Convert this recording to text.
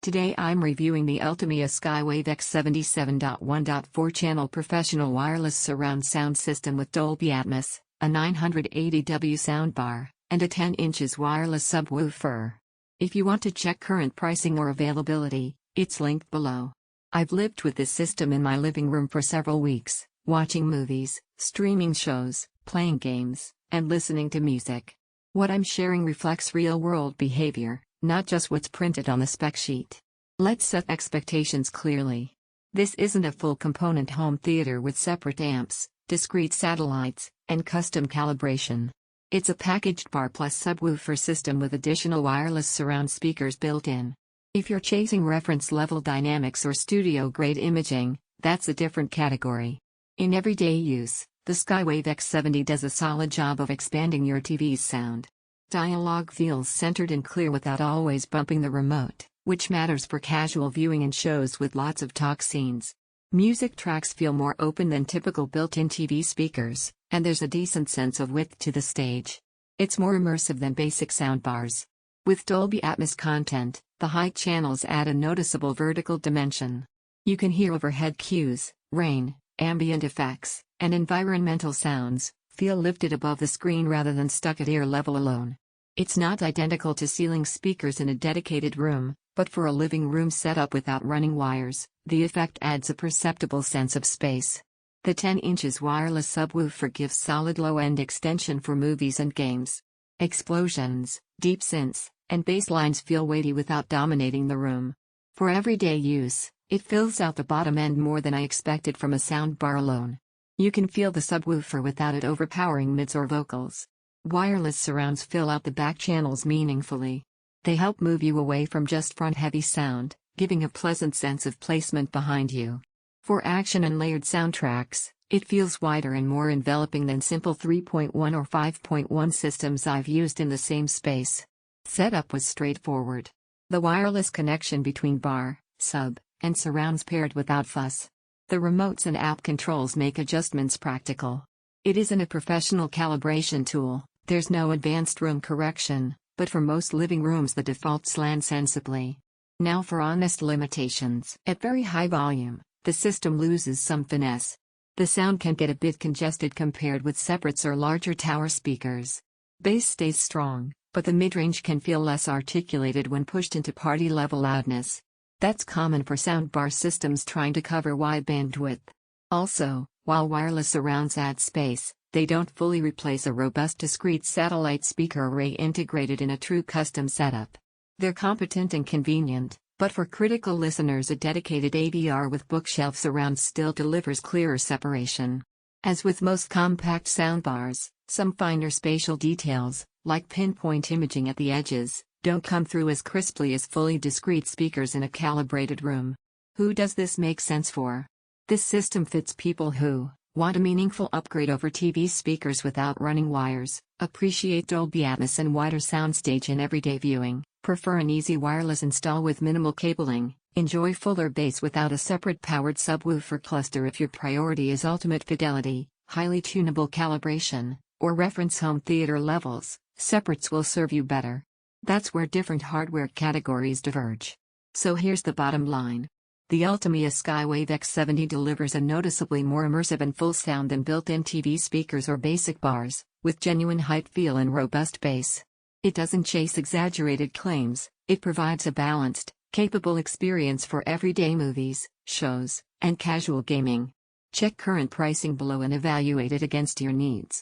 Today I'm reviewing the ULTIMEA Skywave X70 7.1.4 channel professional wireless surround sound system with Dolby Atmos, a 980W soundbar, and a 10 inches wireless subwoofer. If you want to check current pricing or availability, it's linked below. I've lived with this system in my living room for several weeks, watching movies, streaming shows, playing games, and listening to music. What I'm sharing reflects real-world behavior, not just what's printed on the spec sheet. Let's set expectations clearly. This isn't a full component home theater with separate amps, discrete satellites, and custom calibration. It's a packaged bar plus subwoofer system with additional wireless surround speakers built in. If you're chasing reference level dynamics or studio-grade imaging, that's a different category. In everyday use, the Skywave X70 does a solid job of expanding your TV's sound. Dialogue feels centered and clear without always bumping the remote, which matters for casual viewing and shows with lots of talk scenes. Music tracks feel more open than typical built-in TV speakers, and there's a decent sense of width to the stage. It's more immersive than basic soundbars. With Dolby Atmos content, the high channels add a noticeable vertical dimension. You can hear overhead cues, rain, ambient effects, and environmental sounds feel lifted above the screen rather than stuck at ear level alone. It's not identical to ceiling speakers in a dedicated room, but for a living room setup without running wires, the effect adds a perceptible sense of space. The 10 inches wireless subwoofer gives solid low-end extension for movies and games. Explosions, deep synths, and bass lines feel weighty without dominating the room. For everyday use, it fills out the bottom end more than I expected from a soundbar alone. You can feel the subwoofer without it overpowering mids or vocals. Wireless surrounds fill out the back channels meaningfully. They help move you away from just front-heavy sound, giving a pleasant sense of placement behind you. For action and layered soundtracks, it feels wider and more enveloping than simple 3.1 or 5.1 systems I've used in the same space. Setup was straightforward. The wireless connection between bar, sub, and surrounds paired without fuss. The remotes and app controls make adjustments practical. It isn't a professional calibration tool, there's no advanced room correction, but for most living rooms the defaults land sensibly. Now for honest limitations. At very high volume, the system loses some finesse. The sound can get a bit congested compared with separates or larger tower speakers. Bass stays strong, but the mid-range can feel less articulated when pushed into party-level loudness. That's common for soundbar systems trying to cover wide bandwidth. Also, while wireless surrounds add space, they don't fully replace a robust discrete satellite speaker array integrated in a true custom setup. They're competent and convenient, but for critical listeners a dedicated AVR with bookshelf surround still delivers clearer separation. As with most compact soundbars, some finer spatial details, like pinpoint imaging at the edges, don't come through as crisply as fully discrete speakers in a calibrated room. Who does this make sense for? This system fits people who want a meaningful upgrade over TV speakers without running wires, appreciate Dolby Atmos and wider soundstage in everyday viewing, prefer an easy wireless install with minimal cabling, enjoy fuller bass without a separate powered subwoofer cluster if your priority is ultimate fidelity, highly tunable calibration, or reference home theater levels. Separates will serve you better. That's where different hardware categories diverge. So here's the bottom line. The ULTIMEA Skywave X70 delivers a noticeably more immersive and full sound than built-in TV speakers or basic bars, with genuine height feel and robust bass. It doesn't chase exaggerated claims, it provides a balanced, capable experience for everyday movies, shows, and casual gaming. Check current pricing below and evaluate it against your needs.